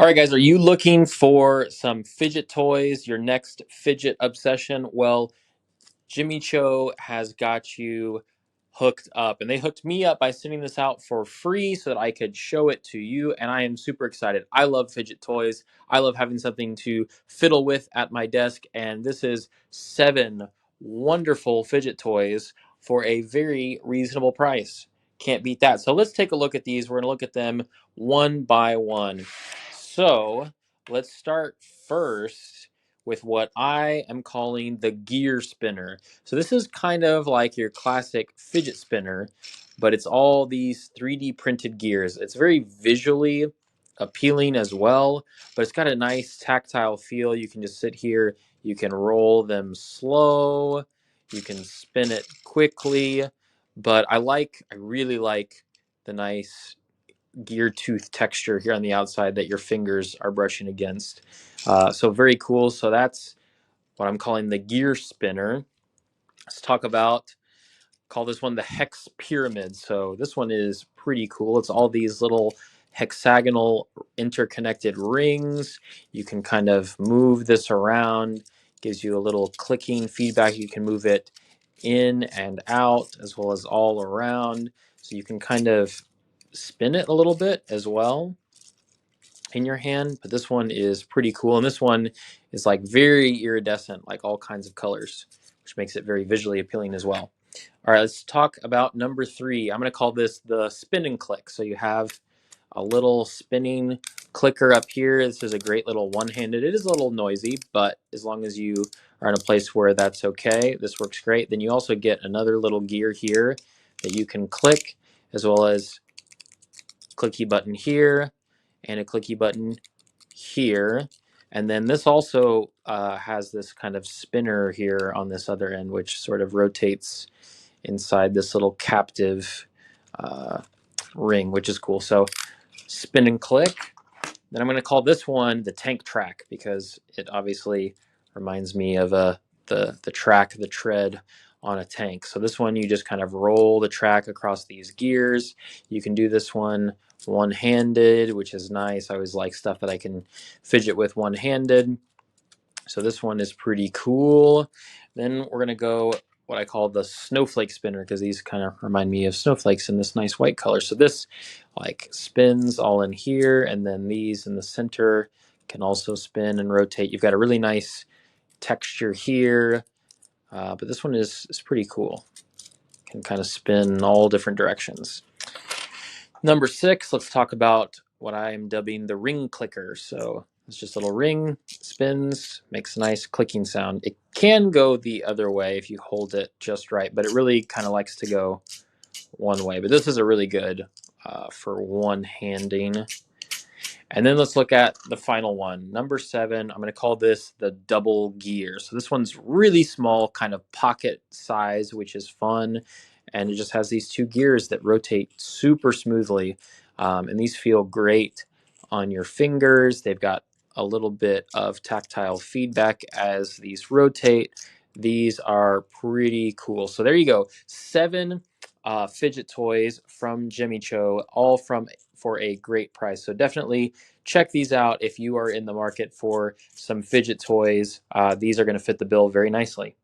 All right, guys, are you looking for some fidget toys, your next fidget obsession? Well, Gemmicho has got you hooked up, and they hooked me up by sending this out for free so that I could show it to you. And I am super excited. I love fidget toys. I love having something to fiddle with at my desk, and this is 7 wonderful fidget toys for a very reasonable price. Can't beat that. So let's take a look at these. We're going to look at them one by one. So let's start first with what I am calling the gear spinner. So this is kind of like your classic fidget spinner, but it's all these 3D printed gears. It's very visually appealing as well, but it's got a nice tactile feel. You can just sit here, you can roll them slow, you can spin it quickly, but I really like the nice gear tooth texture here on the outside that your fingers are brushing against. So very cool. So that's what I'm calling the gear spinner. Let's call this one the hex pyramid. So this one is pretty cool. It's all these little hexagonal interconnected rings. You can kind of move this around, gives you a little clicking feedback. You can move it in and out as well as all around. So you can kind of spin it a little bit as well in your hand, but this one is pretty cool. And this one is like very iridescent, like all kinds of colors, which makes it very visually appealing as well. All right, let's talk about number 3. I'm going to call this the spin and click. So you have a little spinning clicker up here. This is a great little one-handed. It is a little noisy, but as long as you are in a place where that's okay, this works great. Then you also get another little gear here that you can click, as well as clicky button here and a clicky button here. And then this also has this kind of spinner here on this other end, which sort of rotates inside this little captive uh, ring, which is cool. So spin and click. Then I'm going to call this one the tank track because it obviously reminds me of the track, the tread on a tank. So this one, you just kind of roll the track across these gears. You can do this one-handed, which is nice. I always like stuff that I can fidget with one-handed. So this one is pretty cool. Then we're going to go what I call the snowflake spinner because these kind of remind me of snowflakes in this nice white color. So this like spins all in here, and then these in the center can also spin and rotate. You've got a really nice texture here, but this one is pretty cool. Can kind of spin in all different directions. Number 6, let's talk about what I am dubbing the ring clicker. So it's just a little ring, spins, makes a nice clicking sound. It can go the other way if you hold it just right, but it really kind of likes to go one way. But this is a really good for one-handing. And then let's look at the final one. Number 7, I'm going to call this the double gear. So this one's really small, kind of pocket size, which is fun. And it just has these 2 gears that rotate super smoothly. And these feel great on your fingers. They've got a little bit of tactile feedback as these rotate. These are pretty cool. So there you go. 7 fidget toys from Gemmicho, all for a great price. So definitely check these out if you are in the market for some fidget toys. These are going to fit the bill very nicely.